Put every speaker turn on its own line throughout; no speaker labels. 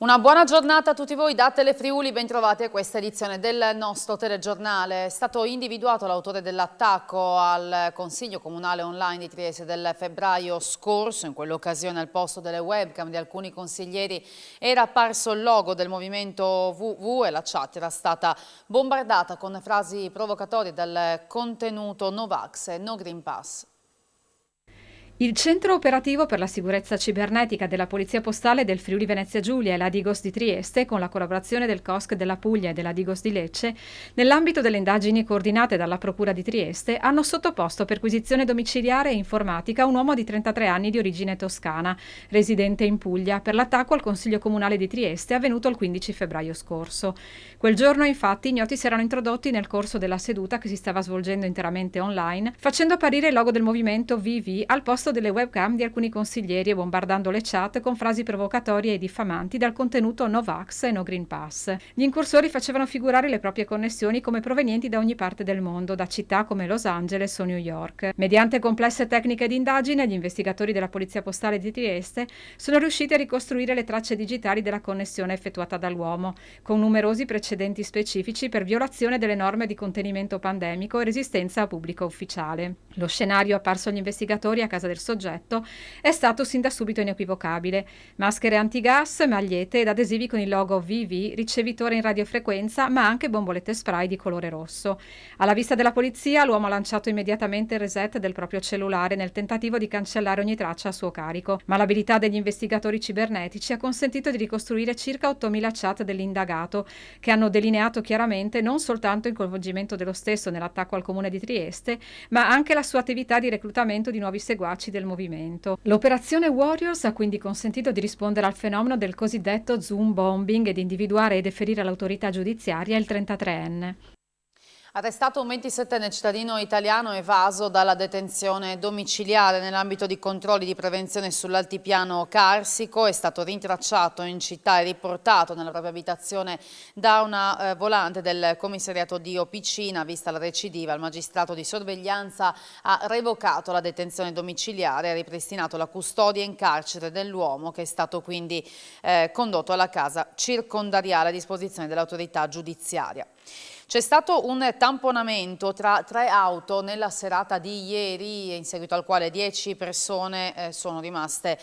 Una buona giornata a tutti voi da Telefriuli, bentrovati a questa edizione del nostro telegiornale. È stato individuato l'autore dell'attacco al Consiglio Comunale Online di Trieste del febbraio scorso. In quell'occasione al posto delle webcam di alcuni consiglieri era apparso il logo del movimento WW e la chat era stata bombardata con frasi provocatorie dal contenuto Novax e No Green Pass.
Il centro operativo per la sicurezza cibernetica della Polizia Postale del Friuli Venezia Giulia e la Digos di Trieste, con la collaborazione del COSC della Puglia e della Digos di Lecce, nell'ambito delle indagini coordinate dalla Procura di Trieste, hanno sottoposto a perquisizione domiciliare e informatica un uomo di 33 anni di origine toscana, residente in Puglia, per l'attacco al Consiglio Comunale di Trieste avvenuto il 15 febbraio scorso. Quel giorno, infatti, ignoti si erano introdotti nel corso della seduta che si stava svolgendo interamente online, facendo apparire il logo del movimento VV al posto delle webcam di alcuni consiglieri e bombardando le chat con frasi provocatorie e diffamanti dal contenuto Novax e No Green Pass. Gli incursori facevano figurare le proprie connessioni come provenienti da ogni parte del mondo, da città come Los Angeles o New York. Mediante complesse tecniche di indagine, gli investigatori della Polizia Postale di Trieste sono riusciti a ricostruire le tracce digitali della connessione effettuata dall'uomo, con numerosi precedenti specifici per violazione delle norme di contenimento pandemico e resistenza a pubblico ufficiale. Lo scenario apparso agli investigatori a casa del soggetto è stato sin da subito inequivocabile: maschere antigas, magliette ed adesivi con il logo VV, ricevitore in radiofrequenza, ma anche bombolette spray di colore rosso. Alla vista della polizia, l'uomo ha lanciato immediatamente il reset del proprio cellulare nel tentativo di cancellare ogni traccia a suo carico, ma l'abilità degli investigatori cibernetici ha consentito di ricostruire circa 8.000 chat dell'indagato, che hanno delineato chiaramente non soltanto il coinvolgimento dello stesso nell'attacco al comune di Trieste, ma anche la sua attività di reclutamento di nuovi seguaci del movimento. L'operazione Warriors ha quindi consentito di rispondere al fenomeno del cosiddetto Zoom bombing e di individuare e deferire all'autorità giudiziaria il 33enne.
Arrestato un 27enne cittadino italiano evaso dalla detenzione domiciliare nell'ambito di controlli di prevenzione sull'altipiano carsico, è stato rintracciato in città e riportato nella propria abitazione da una volante del commissariato di Opicina. Vista la recidiva, il magistrato di sorveglianza ha revocato la detenzione domiciliare e ha ripristinato la custodia in carcere dell'uomo, che è stato quindi condotto alla casa circondariale a disposizione dell'autorità giudiziaria. C'è stato un tamponamento tra 3 auto nella serata di ieri, in seguito al quale 10 persone sono rimaste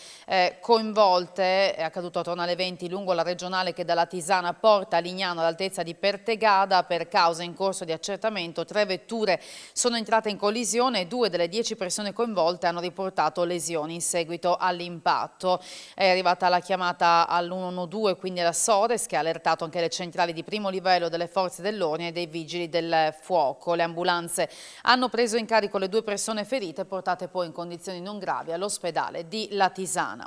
coinvolte. È accaduto attorno alle 20 lungo la regionale che dalla Tisana porta a Lignano all'altezza di Pertegada. Per causa in corso di accertamento 3 vetture sono entrate in collisione e 2 delle 10 persone coinvolte hanno riportato lesioni in seguito all'impatto. È arrivata la chiamata all'112, quindi alla Sores, che ha allertato anche le centrali di primo livello delle forze dell'ordine e dei vigili del fuoco. Le ambulanze hanno preso in carico le 2 persone ferite, portate poi in condizioni non gravi all'ospedale di Latisana.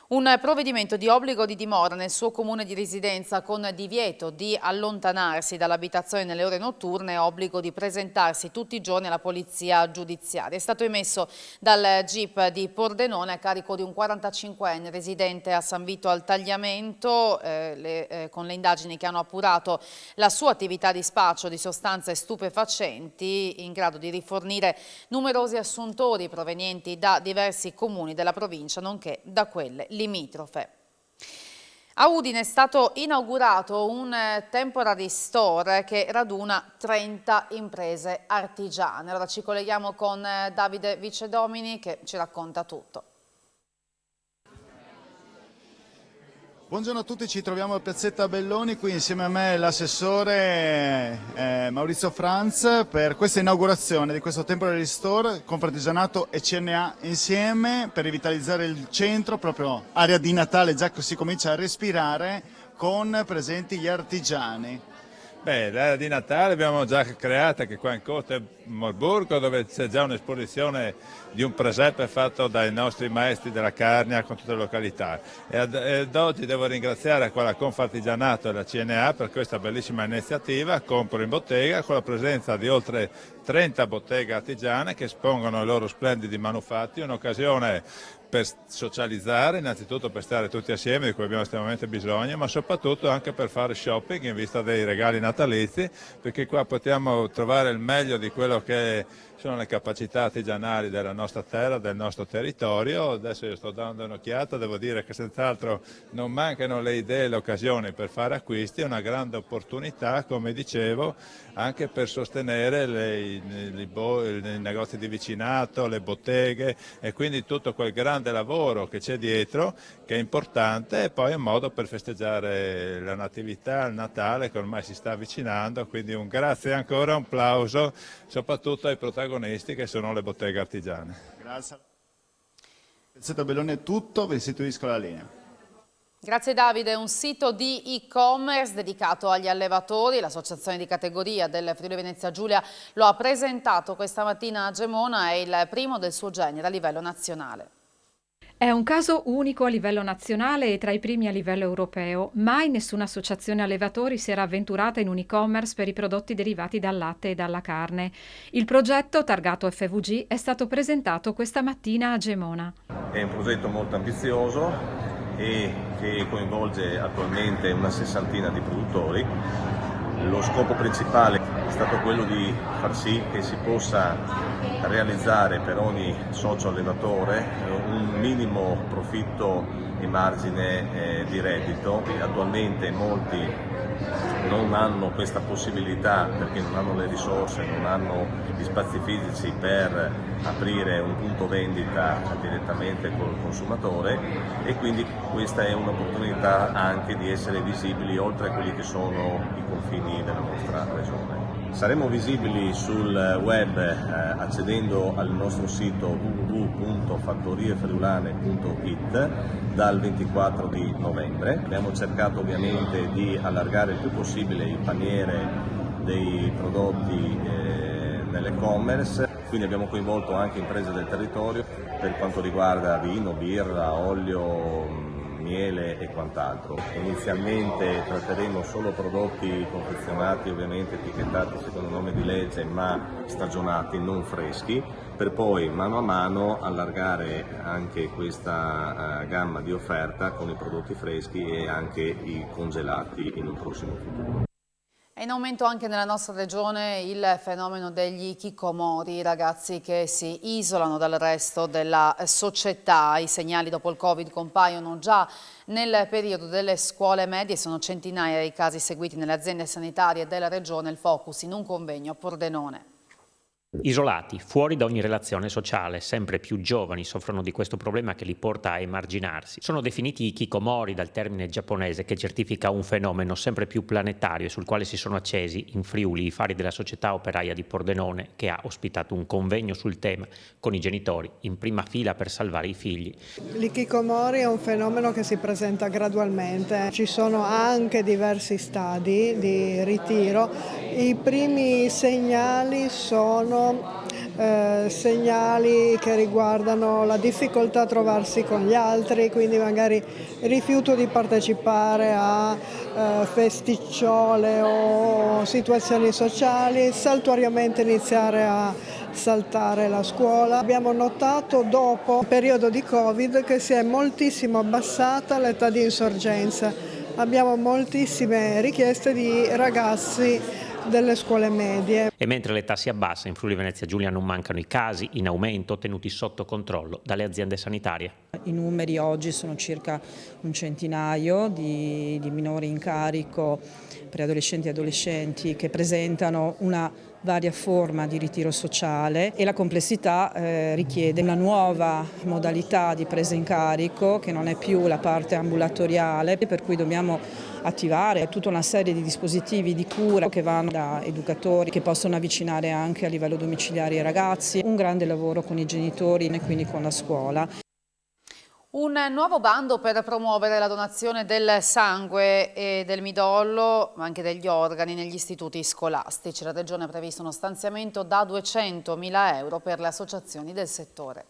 Un provvedimento di obbligo di dimora nel suo comune di residenza con divieto di allontanarsi dall'abitazione nelle ore notturne e obbligo di presentarsi tutti i giorni alla polizia giudiziaria. È stato emesso dal GIP di Pordenone a carico di un 45enne residente a San Vito al Tagliamento, con le indagini che hanno appurato la sua attività di spaccio di sostanze stupefacenti, in grado di rifornire numerosi assuntori provenienti da diversi comuni della provincia, nonché da quelle limitrofe. A Udine è stato inaugurato un temporary store che raduna 30 imprese artigiane. Ora ci colleghiamo con Davide Vicedomini che ci racconta tutto.
Buongiorno a tutti, ci troviamo a Piazzetta Belloni, qui insieme a me l'assessore Maurizio Franz per questa inaugurazione di questo temporary store Confartigianato e CNA insieme per rivitalizzare il centro, proprio area di Natale, già si comincia a respirare con presenti gli artigiani.
Beh, l'area di Natale abbiamo già creata anche qua in Corte Morburgo, dove c'è già un'esposizione di un presepe fatto dai nostri maestri della Carnia con tutte le località. E ad oggi devo ringraziare qua la Confartigianato e la CNA per questa bellissima iniziativa, Compro in Bottega, con la presenza di oltre 30 botteghe artigiane che espongono i loro splendidi manufatti, un'occasione per socializzare, innanzitutto per stare tutti assieme, di cui abbiamo estremamente bisogno, ma soprattutto anche per fare shopping in vista dei regali natalizi, perché qua possiamo trovare il meglio di quello che sono le capacità artigianali della nostra terra, del nostro territorio. Adesso io sto dando un'occhiata, devo dire che senz'altro non mancano le idee e le occasioni per fare acquisti, è una grande opportunità, come dicevo, anche per sostenere i negozi di vicinato, le botteghe e quindi tutto quel grande lavoro che c'è dietro, che è importante, e poi è un modo per festeggiare la natività, il Natale che ormai si sta avvicinando, quindi un grazie ancora, un plauso soprattutto ai protagonisti che sono le botteghe artigiane.
Grazie. Pezzetta Belloni è tutto, vi restituisco la linea.
Grazie Davide, un sito di e-commerce dedicato agli allevatori, l'associazione di categoria del Friuli Venezia Giulia lo ha presentato questa mattina a Gemona, è il primo del suo genere a livello nazionale.
È un caso unico a livello nazionale e tra i primi a livello europeo. Mai nessuna associazione allevatori si era avventurata in un e-commerce per i prodotti derivati dal latte e dalla carne. Il progetto, targato FVG, è stato presentato questa mattina a Gemona.
È un progetto molto ambizioso e che coinvolge attualmente una sessantina di produttori. Lo scopo principale è stato quello di far sì che si possa realizzare per ogni socio allevatore un minimo profitto e margine di reddito. Attualmente molti non hanno questa possibilità perché non hanno le risorse, non hanno gli spazi fisici per aprire un punto vendita direttamente col consumatore, e quindi questa è un'opportunità anche di essere visibili oltre a quelli che sono i confini della nostra regione. Saremo visibili sul web accedendo al nostro sito www.fattoriefriulane.it dal 24 di novembre. Abbiamo cercato ovviamente di allargare il più possibile il paniere dei prodotti nell'e-commerce, quindi abbiamo coinvolto anche imprese del territorio per quanto riguarda vino, birra, olio, miele e quant'altro. Inizialmente tratteremo solo prodotti confezionati, ovviamente etichettati secondo nome di legge, ma stagionati, non freschi, per poi mano a mano allargare anche questa gamma di offerta con i prodotti freschi e anche i congelati in un prossimo futuro.
È in aumento anche nella nostra regione il fenomeno degli hikikomori, ragazzi che si isolano dal resto della società. I segnali dopo il Covid compaiono già nel periodo delle scuole medie, sono centinaia i casi seguiti nelle aziende sanitarie della regione, il focus in un convegno a Pordenone.
Isolati, fuori da ogni relazione sociale, sempre più giovani soffrono di questo problema che li porta a emarginarsi. Sono definiti hikikomori dal termine giapponese che certifica un fenomeno sempre più planetario e sul quale si sono accesi in Friuli i fari della società operaia di Pordenone, che ha ospitato un convegno sul tema con i genitori in prima fila per salvare i figli.
L'hikikomori è un fenomeno che si presenta gradualmente, ci sono anche diversi stadi di ritiro. I primi segnali sono segnali che riguardano la difficoltà a trovarsi con gli altri, quindi magari rifiuto di partecipare a festicciole o situazioni sociali, saltuariamente iniziare a saltare la scuola. Abbiamo notato dopo il periodo di Covid che si è moltissimo abbassata l'età di insorgenza. Abbiamo moltissime richieste di ragazzi delle scuole medie.
E mentre l'età si abbassa, in Friuli Venezia Giulia non mancano i casi in aumento tenuti sotto controllo dalle aziende sanitarie.
I numeri oggi sono circa un centinaio di minori in carico per adolescenti e adolescenti che presentano una varia forma di ritiro sociale, e la complessità richiede una nuova modalità di presa in carico che non è più la parte ambulatoriale, per cui dobbiamo attivare tutta una serie di dispositivi di cura che vanno da educatori che possono avvicinare anche a livello domiciliare i ragazzi, un grande lavoro con i genitori e quindi con la scuola.
Un nuovo bando per promuovere la donazione del sangue e del midollo, ma anche degli organi negli istituti scolastici. La Regione ha previsto uno stanziamento da 200.000 euro per le associazioni del settore.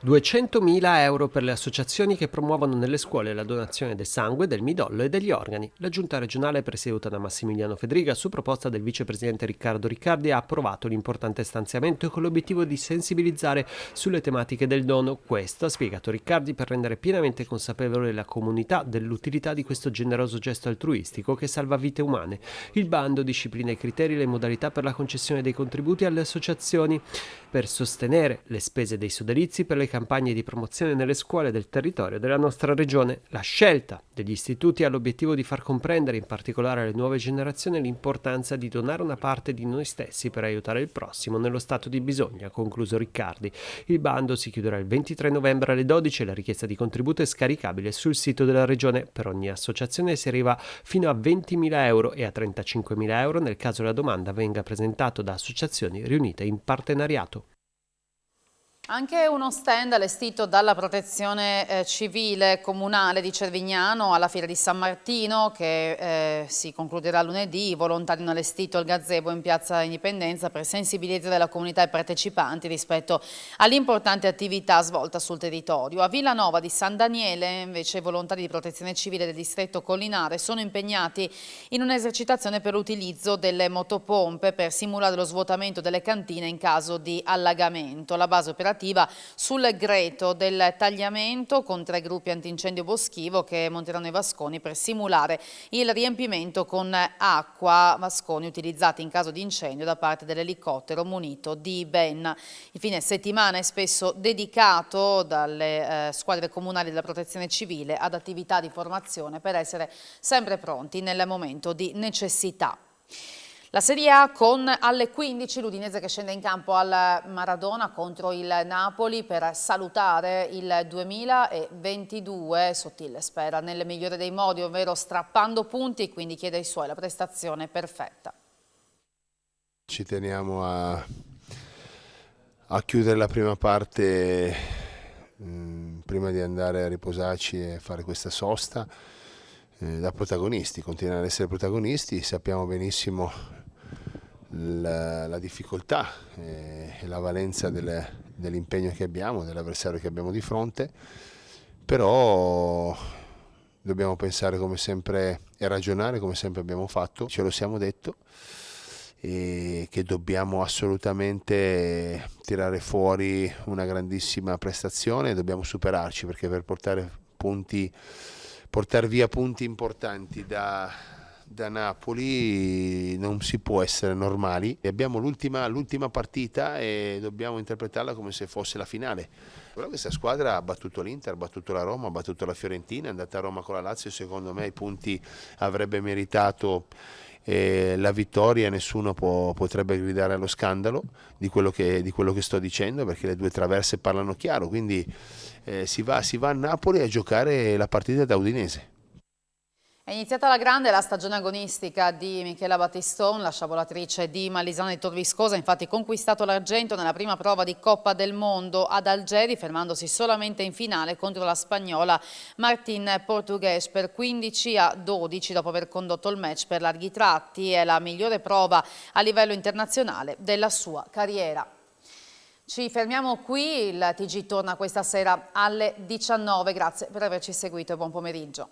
200.000 euro per le associazioni che promuovono nelle scuole la donazione del sangue, del midollo e degli organi. La giunta regionale presieduta da Massimiliano Fedriga, su proposta del vicepresidente Riccardo Riccardi, ha approvato l'importante stanziamento con l'obiettivo di sensibilizzare sulle tematiche del dono. Questo, ha spiegato Riccardi, per rendere pienamente consapevole la comunità dell'utilità di questo generoso gesto altruistico che salva vite umane. Il bando disciplina i criteri e le modalità per la concessione dei contributi alle associazioni per sostenere le spese dei sodalizi per le campagne di promozione nelle scuole del territorio della nostra regione. La scelta degli istituti ha l'obiettivo di far comprendere in particolare alle nuove generazioni l'importanza di donare una parte di noi stessi per aiutare il prossimo nello stato di bisogno, ha concluso Riccardi. Il bando si chiuderà il 23 novembre alle 12 e la richiesta di contributo è scaricabile sul sito della regione. Per ogni associazione si arriva fino a 20.000 euro e a 35.000 euro nel caso la domanda venga presentata da associazioni riunite in partenariato.
Anche uno stand allestito dalla Protezione Civile Comunale di Cervignano alla Fiera di San Martino, che si concluderà lunedì. I volontari hanno allestito il gazebo in Piazza Indipendenza per sensibilizzare la comunità e i partecipanti rispetto all'importante attività svolta sul territorio. A Villanova di San Daniele, invece, i volontari di Protezione Civile del distretto collinare sono impegnati in un'esercitazione per l'utilizzo delle motopompe per simulare lo svuotamento delle cantine in caso di allagamento. La base operativa sul greto del tagliamento con 3 gruppi antincendio boschivo che monteranno i vasconi per simulare il riempimento con acqua, vasconi utilizzati in caso di incendio da parte dell'elicottero munito di Ben. Il fine settimana è spesso dedicato dalle squadre comunali della Protezione Civile ad attività di formazione per essere sempre pronti nel momento di necessità. La Serie A con alle 15 l'Udinese che scende in campo al Maradona contro il Napoli per salutare il 2022. Sottile spera nel migliore dei modi, ovvero strappando punti, e quindi chiede ai suoi la prestazione perfetta.
Ci teniamo a chiudere la prima parte prima di andare a riposarci e fare questa sosta da protagonisti, continuare ad essere protagonisti. Sappiamo benissimo la difficoltà e la valenza dell'impegno che abbiamo, dell'avversario che abbiamo di fronte, però dobbiamo pensare come sempre e ragionare come sempre abbiamo fatto, ce lo siamo detto, e che dobbiamo assolutamente tirare fuori una grandissima prestazione e dobbiamo superarci, perché per portare via punti importanti da Napoli non si può essere normali. Abbiamo l'ultima partita e dobbiamo interpretarla come se fosse la finale. Però questa squadra ha battuto l'Inter, ha battuto la Roma, ha battuto la Fiorentina, è andata a Roma con la Lazio, secondo me i punti avrebbe meritato la vittoria, nessuno potrebbe gridare allo scandalo di quello che sto dicendo, perché le due traverse parlano chiaro, quindi si va a Napoli a giocare la partita da udinese.
È iniziata alla grande la stagione agonistica di Michela Battistone, la sciavolatrice di Malisana di Torviscosa, infatti conquistato l'argento nella prima prova di Coppa del Mondo ad Algeri, fermandosi solamente in finale contro la spagnola Martín Portugués per 15-12 dopo aver condotto il match per larghi tratti. È la migliore prova a livello internazionale della sua carriera. Ci fermiamo qui, il TG torna questa sera alle 19. Grazie per averci seguito e buon pomeriggio.